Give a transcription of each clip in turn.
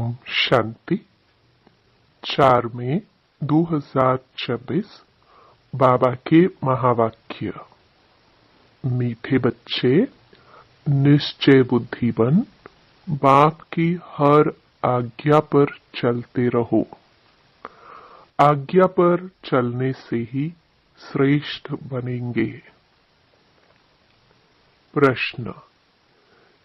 ओम शांति। 4 मई 2026 बाबा के महावाक्य। मीठे बच्चे, निश्चय बुद्धि बन बाप की हर आज्ञा पर चलते रहो। आज्ञा पर चलने से ही श्रेष्ठ बनेंगे। प्रश्न: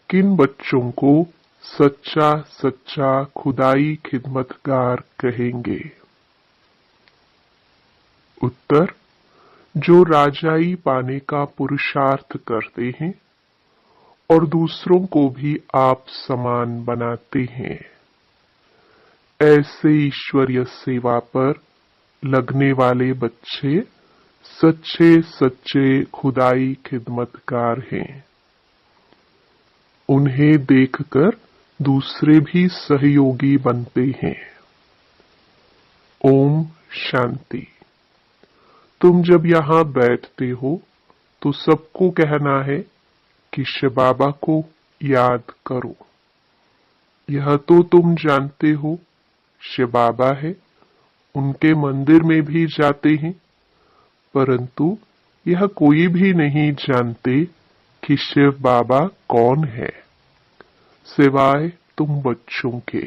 किन बच्चों को सच्चा सच्चा खुदाई खिदमतगार कहेंगे? उत्तर: जो राजाई पाने का पुरुषार्थ करते हैं और दूसरों को भी आप समान बनाते हैं। ऐसे ईश्वरीय सेवा पर लगने वाले बच्चे सच्चे सच्चे खुदाई खिदमतगार हैं। उन्हें देखकर दूसरे भी सहयोगी बनते हैं। ओम शांति। तुम जब यहाँ बैठते हो तो सबको कहना है कि शिव बाबा को याद करो। यह तो तुम जानते हो शिव बाबा है, उनके मंदिर में भी जाते हैं, परंतु यह कोई भी नहीं जानते कि शिव बाबा कौन है सिवाय तुम बच्चों के।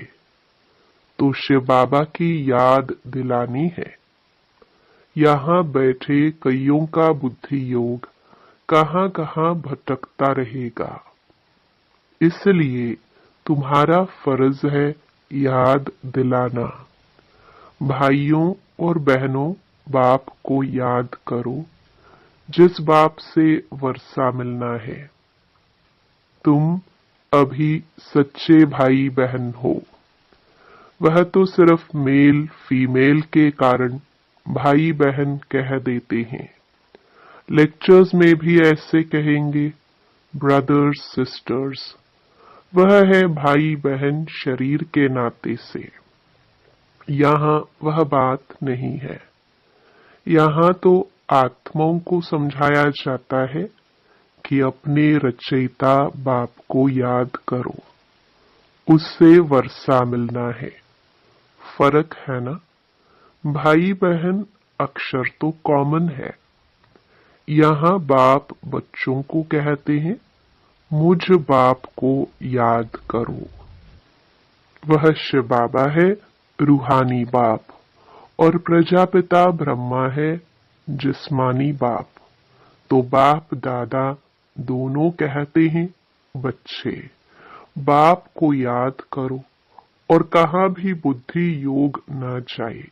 तो शिव बाबा की याद दिलानी है। यहाँ बैठे कईयों का बुद्धि योग कहाँ कहाँ भटकता रहेगा, इसलिए तुम्हारा फर्ज है याद दिलाना। भाइयों और बहनों, बाप को याद करो जिस बाप से वर्षा मिलना है। तुम अभी सच्चे भाई बहन हो। वह तो सिर्फ मेल फीमेल के कारण भाई बहन कह देते हैं। लेक्चर्स में भी ऐसे कहेंगे ब्रदर्स सिस्टर्स। वह है भाई बहन शरीर के नाते से। यहाँ वह बात नहीं है। यहाँ तो आत्माओं को समझाया जाता है कि अपने रचयिता बाप को याद करो, उससे वर्षा मिलना है। फर्क है ना? भाई बहन अक्षर तो कॉमन है। यहाँ बाप बच्चों को कहते हैं मुझ बाप को याद करो। वह शिव बाबा है, रूहानी बाप, और प्रजापिता ब्रह्मा है, जिस्मानी बाप। तो बाप दादा दोनों कहते हैं बच्चे बाप को याद करो। और कहाँ भी बुद्धि योग न जाए।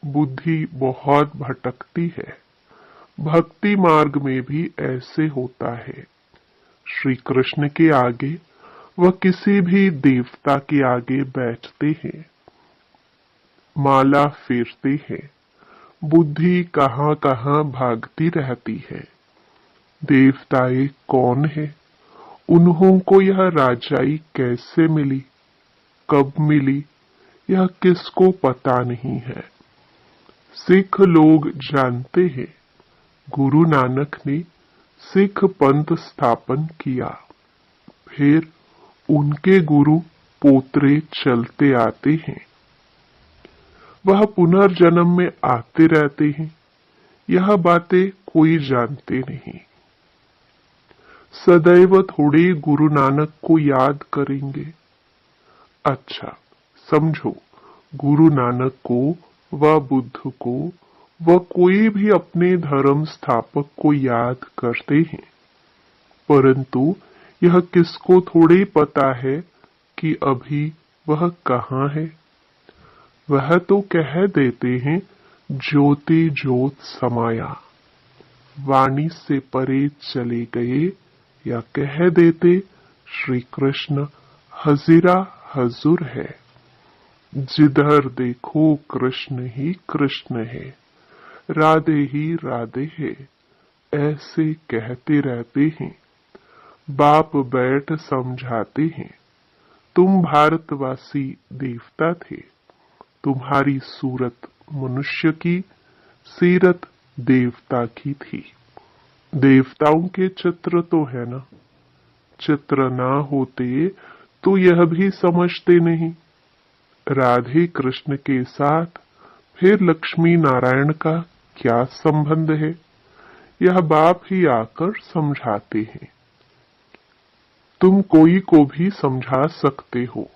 बुद्धि बहुत भटकती है। भक्ति मार्ग में भी ऐसे होता है। श्री कृष्ण के आगे वह किसी भी देवता के आगे बैठते हैं, माला फेरते हैं, बुद्धि कहाँ कहाँ भागती रहती है। देवताएं कौन है? उन्हों को यह राजाई कैसे मिली, कब मिली, यह किसको पता नहीं है। सिख लोग जानते हैं गुरु नानक ने सिख पंथ स्थापन किया, फिर उनके गुरु पोतरे चलते आते हैं। वह पुनर्जन्म में आते रहते हैं। यह बातें कोई जानते नहीं। सदैव थोड़े गुरु नानक को याद करेंगे। अच्छा समझो, गुरु नानक को व बुद्ध को व कोई भी अपने धर्म स्थापक को याद करते हैं, परंतु यह किसको थोड़ी पता है कि अभी वह कहाँ है। वह तो कह देते हैं ज्योति ज्योत समाया, वाणी से परे चले गए, या कह देते श्री कृष्ण हजीरा हजूर है। जिधर देखो कृष्ण ही कृष्ण है, राधे ही राधे है, ऐसे कहते रहते हैं। बाप बैठ समझाते हैं तुम भारतवासी देवता थे, तुम्हारी सूरत मनुष्य की, सीरत देवता की थी। देवताओं के चित्र तो है ना, चित्र ना होते तो यह भी समझते नहीं राधे कृष्ण के साथ फिर लक्ष्मी नारायण का क्या संबंध है, यह बाप ही आकर समझाते हैं। तुम कोई को भी समझा सकते हो,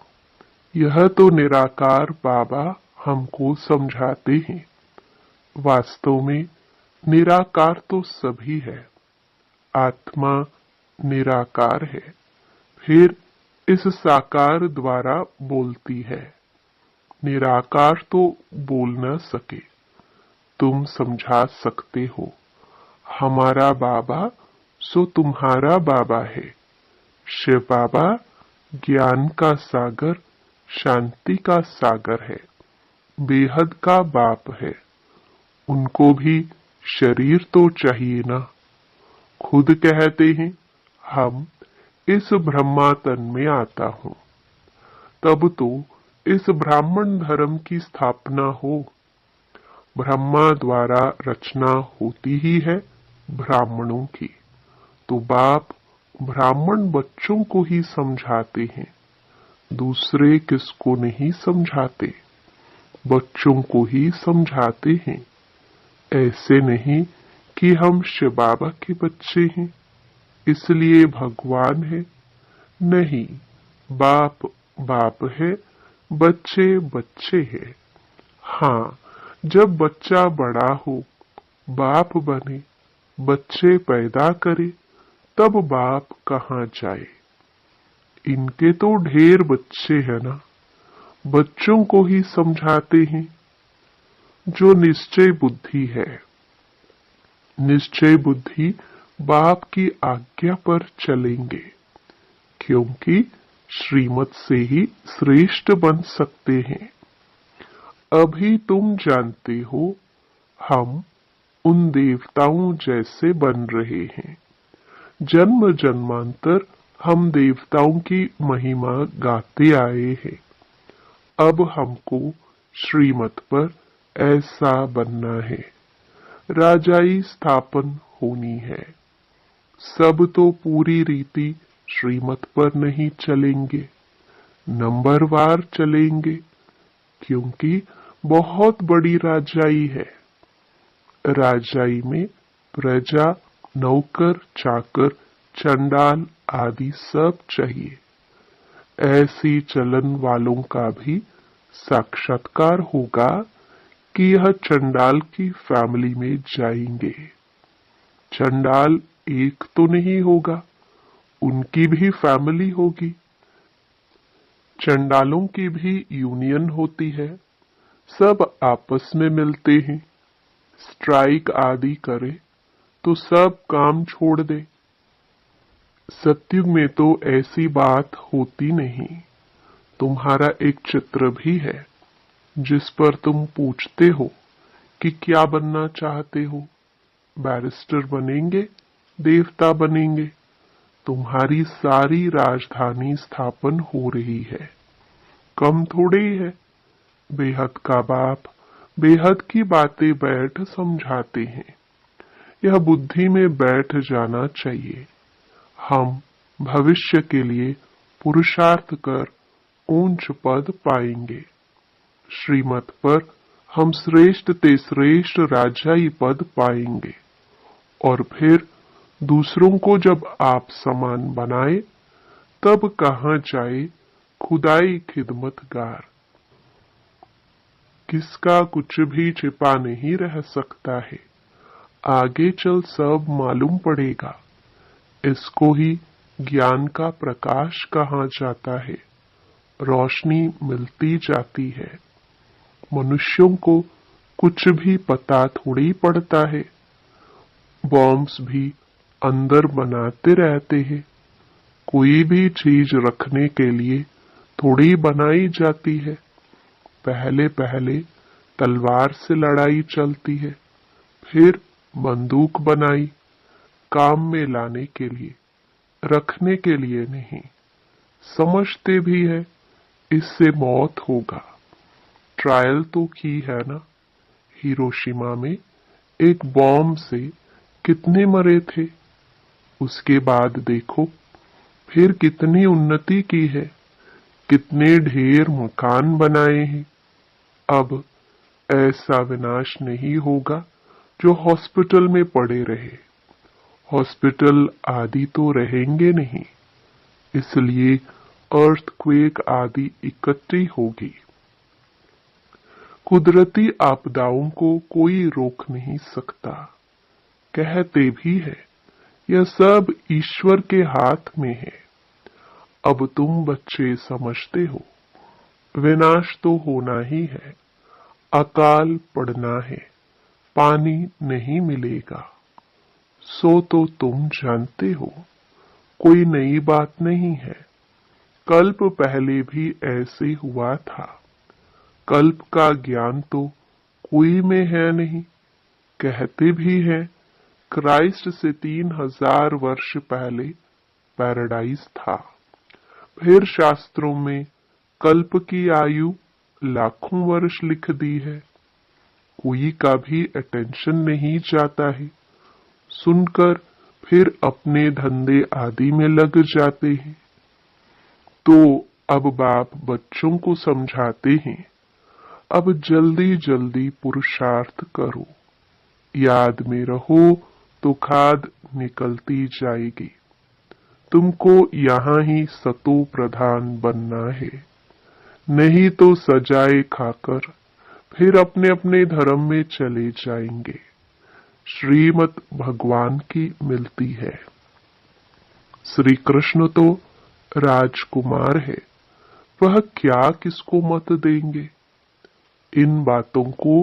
यह तो निराकार बाबा हमको समझाते हैं। वास्तव में निराकार तो सभी है, आत्मा निराकार है, फिर इस साकार द्वारा बोलती है। निराकार तो बोल न सके, तुम समझा सकते हो। हमारा बाबा सो तुम्हारा बाबा है। शिव बाबा ज्ञान का सागर, शांति का सागर है, बेहद का बाप है। उनको भी शरीर तो चाहिए ना। खुद कहते हैं हम इस ब्रह्मा तन में आता हूं, तब तो इस ब्राह्मण धर्म की स्थापना हो। ब्रह्मा द्वारा रचना होती ही है ब्राह्मणों की, तो बाप ब्राह्मण बच्चों को ही समझाते हैं, दूसरे किसको नहीं समझाते, बच्चों को ही समझाते हैं। ऐसे नहीं कि हम शिव बाबा के बच्चे हैं इसलिए भगवान है, नहीं, बाप बाप है, बच्चे बच्चे हैं। हाँ, जब बच्चा बड़ा हो, बाप बने, बच्चे पैदा करे, तब बाप कहाँ जाए। इनके तो ढेर बच्चे हैं ना, बच्चों को ही समझाते हैं। जो निश्चय बुद्धि है, निश्चय बुद्धि बाप की आज्ञा पर चलेंगे, क्योंकि श्रीमत से ही श्रेष्ठ बन सकते हैं। अभी तुम जानते हो हम उन देवताओं जैसे बन रहे हैं। जन्म जन्मांतर हम देवताओं की महिमा गाते आए हैं। अब हमको श्रीमत पर ऐसा बनना है, राजाई स्थापन होनी है। सब तो पूरी रीति श्रीमत पर नहीं चलेंगे, नंबरवार चलेंगे, क्योंकि बहुत बड़ी राजाई है। राजाई में प्रजा, नौकर, चाकर, चंडाल आदि सब चाहिए। ऐसी चलन वालों का भी साक्षात्कार होगा कि यह चंडाल की फैमिली में जाएंगे। चंडाल एक तो नहीं होगा, उनकी भी फैमिली होगी। चंडालों की भी यूनियन होती है, सब आपस में मिलते हैं। स्ट्राइक आदि करे तो सब काम छोड़ दे। सत्युग में तो ऐसी बात होती नहीं। तुम्हारा एक चित्र भी है जिस पर तुम पूछते हो कि क्या बनना चाहते हो, बैरिस्टर बनेंगे, देवता बनेंगे। तुम्हारी सारी राजधानी स्थापन हो रही है, कम थोड़े ही है। बेहद का बाप बेहद की बातें बैठ समझाते हैं। यह बुद्धि में बैठ जाना चाहिए। हम भविष्य के लिए पुरुषार्थ कर ऊंच पद पाएंगे। श्रीमत पर हम श्रेष्ठ ते श्रेष्ठ राजाई पद पाएंगे, और फिर दूसरों को जब आप समान बनाए, तब कहाँ जाए खुदाई खिदमतगार। किसका कुछ भी छिपा नहीं रह सकता है, आगे चल सब मालूम पड़ेगा। इसको ही ज्ञान का प्रकाश कहा जाता है। रोशनी मिलती जाती है। मनुष्यों को कुछ भी पता थोड़ी पड़ता है। बॉम्ब्स भी अंदर बनाते रहते हैं। कोई भी चीज रखने के लिए थोड़ी बनाई जाती है। पहले पहले तलवार से लड़ाई चलती है, फिर बंदूक बनाई, काम में लाने के लिए, रखने के लिए नहीं। समझते भी है इससे मौत होगा। ट्रायल तो की है ना। हिरोशिमा में एक बॉम्ब से कितने मरे थे, उसके बाद देखो फिर कितनी उन्नति की है। कितने ढेर मकान बनाए हैं। अब ऐसा विनाश नहीं होगा जो हॉस्पिटल में पड़े रहे। हॉस्पिटल आदि तो रहेंगे नहीं, इसलिए अर्थक्वेक आदि इकट्ठी होगी। कुदरती आपदाओं को कोई रोक नहीं सकता। कहते भी है यह सब ईश्वर के हाथ में है। अब तुम बच्चे समझते हो, विनाश तो होना ही है, अकाल पड़ना है, पानी नहीं मिलेगा। सो तो तुम जानते हो, कोई नई बात नहीं है। कल्प पहले भी ऐसे हुआ था। कल्प का ज्ञान तो कोई में है नहीं। कहते भी हैं क्राइस्ट से 3000 वर्ष पहले पैराडाइज था। फिर शास्त्रों में कल्प की आयु लाखों वर्ष लिख दी है। कोई का भी अटेंशन नहीं जाता है। सुनकर फिर अपने धंधे आदि में लग जाते हैं। तो अब बाप बच्चों को समझाते हैं, अब जल्दी जल्दी पुरुषार्थ करो, याद में रहो तो खाद निकलती जाएगी। तुमको यहाँ ही सतो प्रधान बनना है, नहीं तो सजाए खाकर फिर अपने अपने धर्म में चले जाएंगे। श्रीमत भगवान की मिलती है। श्री कृष्ण तो राजकुमार है, वह क्या किसको मत देंगे। इन बातों को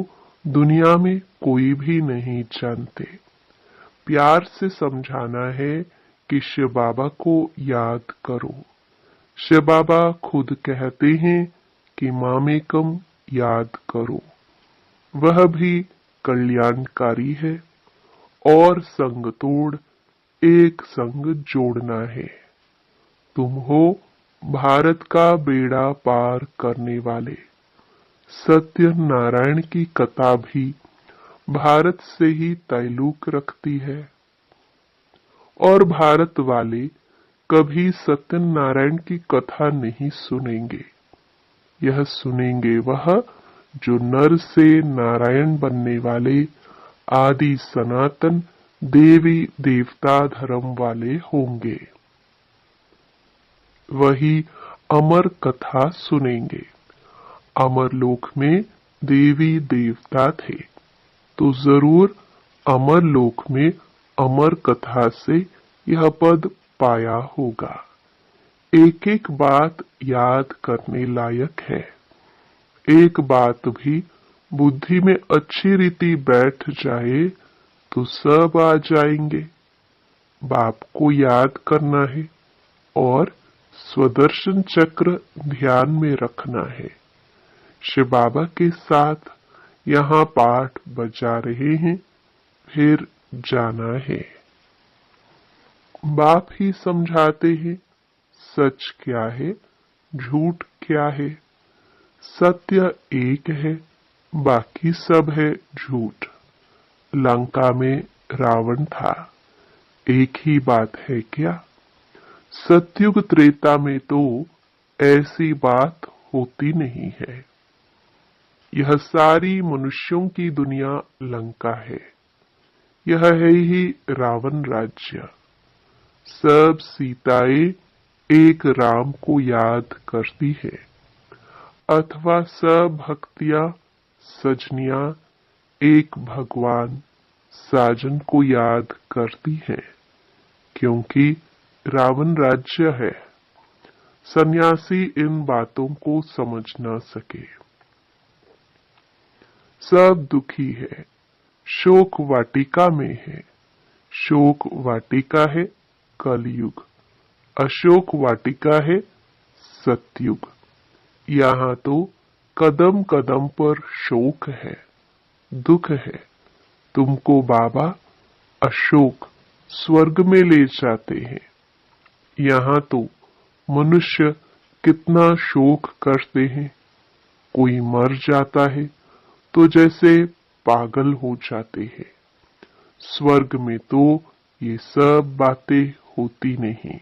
दुनिया में कोई भी नहीं जानते। प्यार से समझाना है कि शिव बाबा को याद करो। शिव बाबा खुद कहते हैं कि मामेकम याद करो। वह भी कल्याणकारी है और संग तोड़ एक संग जोड़ना है। तुम हो भारत का बेड़ा पार करने वाले। सत्य नारायण की कथा भी भारत से ही ताल्लुक रखती है और भारत वाले कभी सत्यनारायण की कथा नहीं सुनेंगे। यह सुनेंगे वह जो नर से नारायण बनने वाले आदि सनातन देवी देवता धर्म वाले होंगे। वही अमर कथा सुनेंगे। अमर लोक में देवी देवता थे, तो जरूर अमर लोक में अमर कथा से यह पद पाया होगा। एक एक बात याद करने लायक है। एक बात भी बुद्धि में अच्छी रीति बैठ जाए तो सब आ जाएंगे। बाप को याद करना है और स्वदर्शन चक्र ध्यान में रखना है। शिव बाबा के साथ यहाँ पाठ बजा रहे हैं, फिर जाना है। बाप ही समझाते हैं सच क्या है, झूठ क्या है। सत्य एक है, बाकी सब है झूठ। लंका में रावण था, एक ही बात है क्या? सतयुग त्रेता में तो ऐसी बात होती नहीं है। यह सारी मनुष्यों की दुनिया लंका है। यह है ही रावण राज्य। सब सीताएं एक राम को याद करती है, अथवा सब भक्तियां सजनियां एक भगवान साजन को याद करती है, क्योंकि रावण राज्य है। सन्यासी इन बातों को समझ न सके। सब दुखी है, शोक वाटिका में है। शोक वाटिका है कलयुग, अशोक वाटिका है सतयुग। यहाँ तो कदम कदम पर शोक है, दुख है। तुमको बाबा अशोक स्वर्ग में ले जाते हैं। यहाँ तो मनुष्य कितना शोक करते हैं। कोई मर जाता है तो जैसे पागल हो जाते हैं। स्वर्ग में तो ये सब बातें होती नहीं।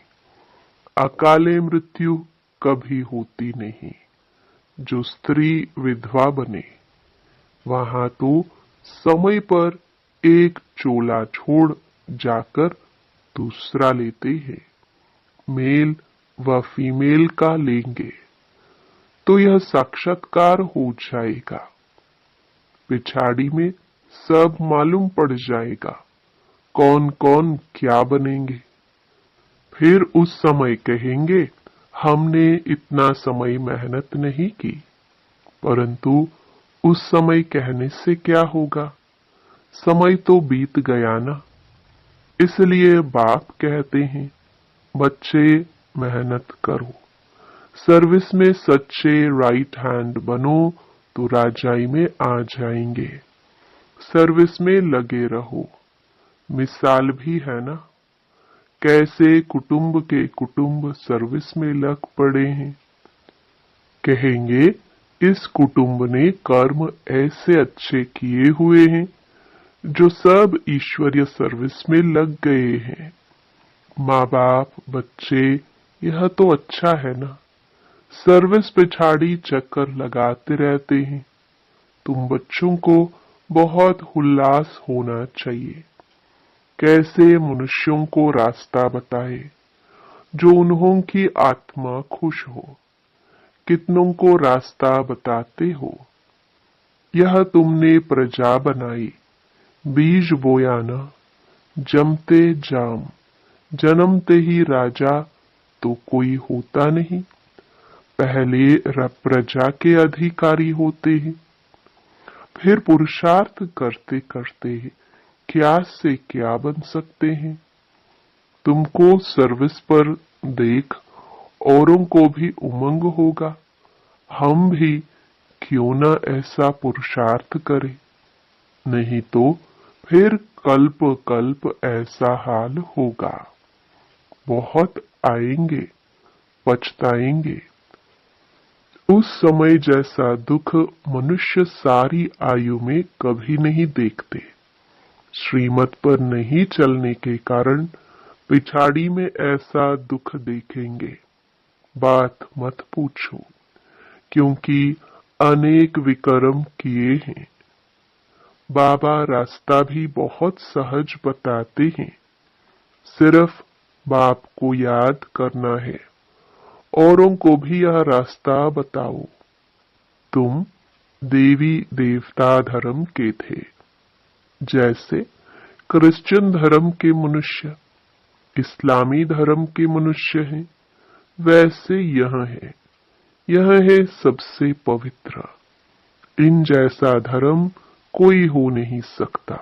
अकाले मृत्यु कभी होती नहीं। जो स्त्री विधवा बने वहां तो समय पर एक चोला छोड़ जाकर दूसरा लेते हैं। मेल व फीमेल का लेंगे तो यह साक्षात्कार हो जाएगा। पिछाड़ी में सब मालूम पड़ जाएगा कौन कौन क्या बनेंगे। फिर उस समय कहेंगे हमने इतना समय मेहनत नहीं की। परंतु उस समय कहने से क्या होगा, समय तो बीत गया ना। इसलिए बाप कहते हैं बच्चे मेहनत करो, सर्विस में सच्चे राइट हैंड बनो तो राजाई में आ जाएंगे। सर्विस में लगे रहो। मिसाल भी है ना, कैसे कुटुंब के कुटुंब सर्विस में लग पड़े हैं। कहेंगे इस कुटुंब ने कर्म ऐसे अच्छे किए हुए हैं जो सब ईश्वरीय सर्विस में लग गए हैं। माँ बाप बच्चे यह तो अच्छा है ना, सर्विस पिछाड़ी चक्कर लगाते रहते हैं। तुम बच्चों को बहुत उल्लास होना चाहिए। कैसे मनुष्यों को रास्ता बताए जो उन्हों की आत्मा खुश हो। कितनों को रास्ता बताते हो। यह तुमने प्रजा बनाई, बीज बोया न, जमते जाम, जन्मते ही राजा तो कोई होता नहीं। पहले प्रजा के अधिकारी होते हैं, फिर पुरुषार्थ करते करते क्या से क्या बन सकते हैं। तुमको सर्विस पर देख औरों को भी उमंग होगा, हम भी क्यों न ऐसा पुरुषार्थ करें। नहीं तो फिर कल्प कल्प ऐसा हाल होगा। बहुत आएंगे, पछताएंगे। उस समय जैसा दुख मनुष्य सारी आयु में कभी नहीं देखते। श्रीमत पर नहीं चलने के कारण पिछाड़ी में ऐसा दुख देखेंगे। बात मत पूछो, क्योंकि अनेक विकर्म किए हैं। बाबा रास्ता भी बहुत सहज बताते हैं। सिर्फ बाप को याद करना है, औरों को भी यह रास्ता बताओ। तुम देवी देवता धर्म के थे, जैसे क्रिश्चियन धर्म के मनुष्य इस्लामी धर्म के मनुष्य हैं, वैसे यह है। यह है सबसे पवित्र। इन जैसा धर्म कोई हो नहीं सकता।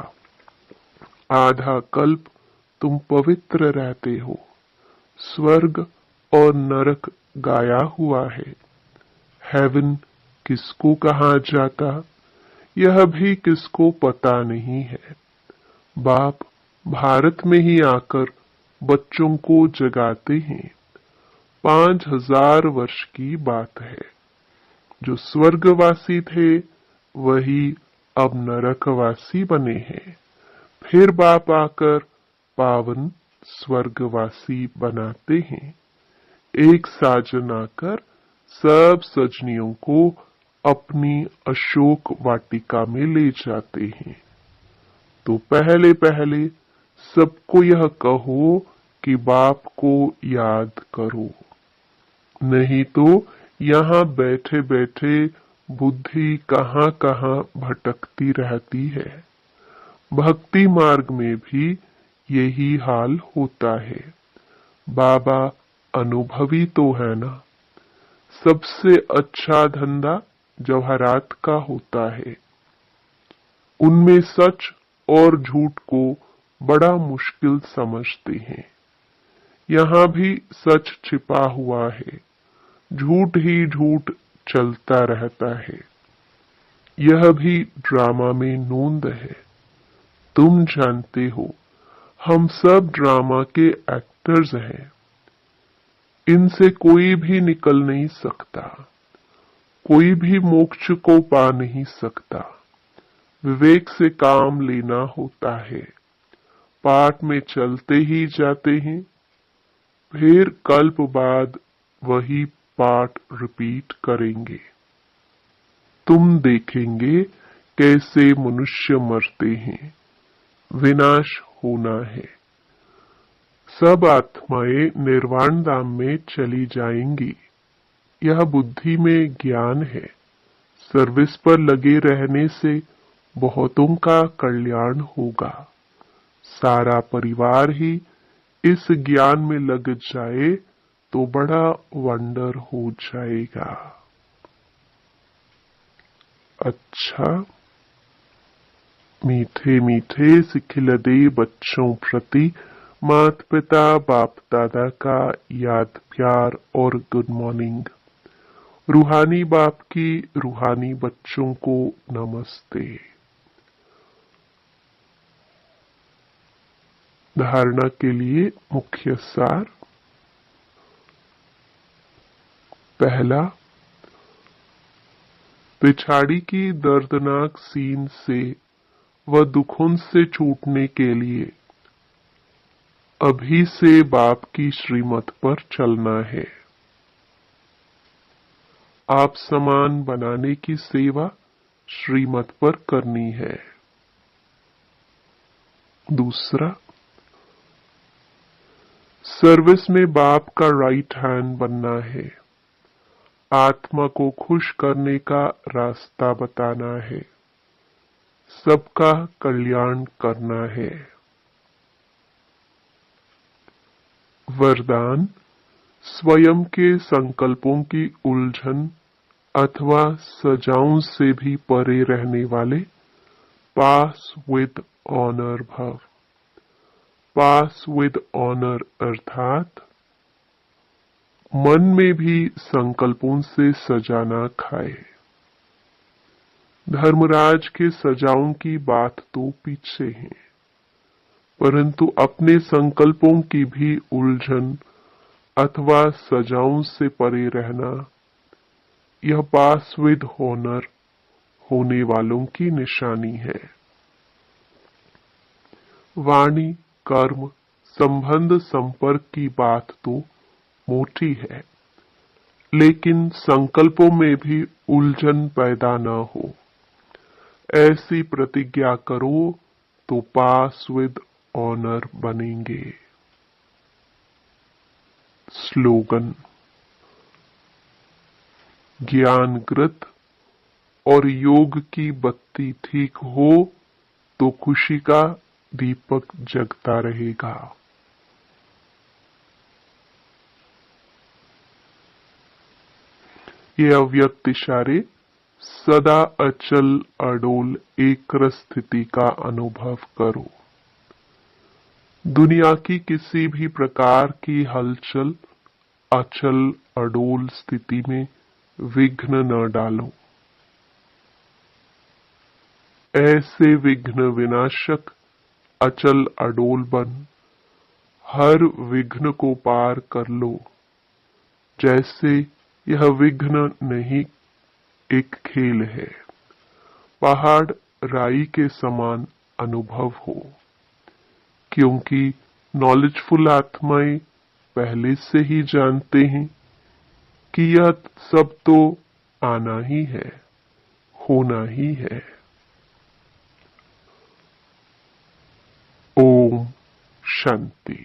आधा कल्प तुम पवित्र रहते हो। स्वर्ग और नरक गाया हुआ है। हेवन किसको कहा जाता, यह भी किसको पता नहीं है। बाप भारत में ही आकर बच्चों को जगाते हैं। 5000 वर्ष की बात है। जो स्वर्गवासी थे वही अब नरकवासी बने हैं। फिर बाप आकर पावन स्वर्गवासी बनाते हैं। एक साजन आकर सब सजनियों को अपनी अशोक वाटिका में ले जाते हैं। तो पहले पहले सबको यह कहो कि बाप को याद करो, नहीं तो यहाँ बैठे बैठे बुद्धि कहाँ कहाँ भटकती रहती है। भक्ति मार्ग में भी यही हाल होता है। बाबा अनुभवी तो है ना। सबसे अच्छा धंधा जवाहरात का होता है। उनमें सच और झूठ को बड़ा मुश्किल समझते हैं। यहाँ भी सच छिपा हुआ है, झूठ ही झूठ चलता रहता है। यह भी ड्रामा में नोंद है। तुम जानते हो हम सब ड्रामा के एक्टर्स हैं। इनसे कोई भी निकल नहीं सकता, कोई भी मोक्ष को पा नहीं सकता। विवेक से काम लेना होता है। पाठ में चलते ही जाते हैं, फिर कल्प बाद वही पाठ रिपीट करेंगे। तुम देखेंगे कैसे मनुष्य मरते हैं, विनाश होना है। सब आत्माएं निर्वाण धाम में चली जाएंगी। यह बुद्धि में ज्ञान है। सर्विस पर लगे रहने से बहुतों का कल्याण होगा। सारा परिवार ही इस ज्ञान में लग जाए तो बड़ा वंडर हो जाएगा। अच्छा, मीठे मीठे सिखिलदे बच्चों प्रति माता पिता बाप दादा का याद प्यार और गुड मॉर्निंग। रूहानी बाप की रूहानी बच्चों को नमस्ते। धारणा के लिए मुख्य सार। पहला, पिछाड़ी की दर्दनाक सीन से व दुखों से छूटने के लिए अभी से बाप की श्रीमत पर चलना है। आप समान बनाने की सेवा श्रीमत पर करनी है। दूसरा, सर्विस में बाप का राइट हैंड बनना है। आत्मा को खुश करने का रास्ता बताना है। सबका कल्याण करना है। वरदान, स्वयं के संकल्पों की उलझन अथवा सजाओं से भी परे रहने वाले पास विद ऑनर भव। पास विद ऑनर अर्थात मन में भी संकल्पों से सजाना खाए। धर्मराज के सजाओं की बात तो पीछे है, परंतु अपने संकल्पों की भी उलझन अथवा सजाओं से परे रहना, यह पास विद ऑनर होने वालों की निशानी है। वाणी कर्म संबंध संपर्क की बात तो मोटी है, लेकिन संकल्पों में भी उलझन पैदा न हो, ऐसी प्रतिज्ञा करो तो पास विद ऑनर बनेंगे। स्लोगन, ज्ञानग्रत और योग की बत्ती ठीक हो तो खुशी का दीपक जगता रहेगा। ये अव्यक्त इशारे सदा अचल अडोल एक स्थिति का अनुभव करो। दुनिया की किसी भी प्रकार की हलचल अचल अडोल स्थिति में विघ्न न डालो। ऐसे विघ्न विनाशक अचल अडोल बन हर विघ्न को पार कर लो, जैसे यह विघ्न नहीं एक खेल है। पहाड़ राई के समान अनुभव हो, क्योंकि नॉलेजफुल आत्माएं पहले से ही जानते हैं कि यह सब तो आना ही है, होना ही है। ओम शांति।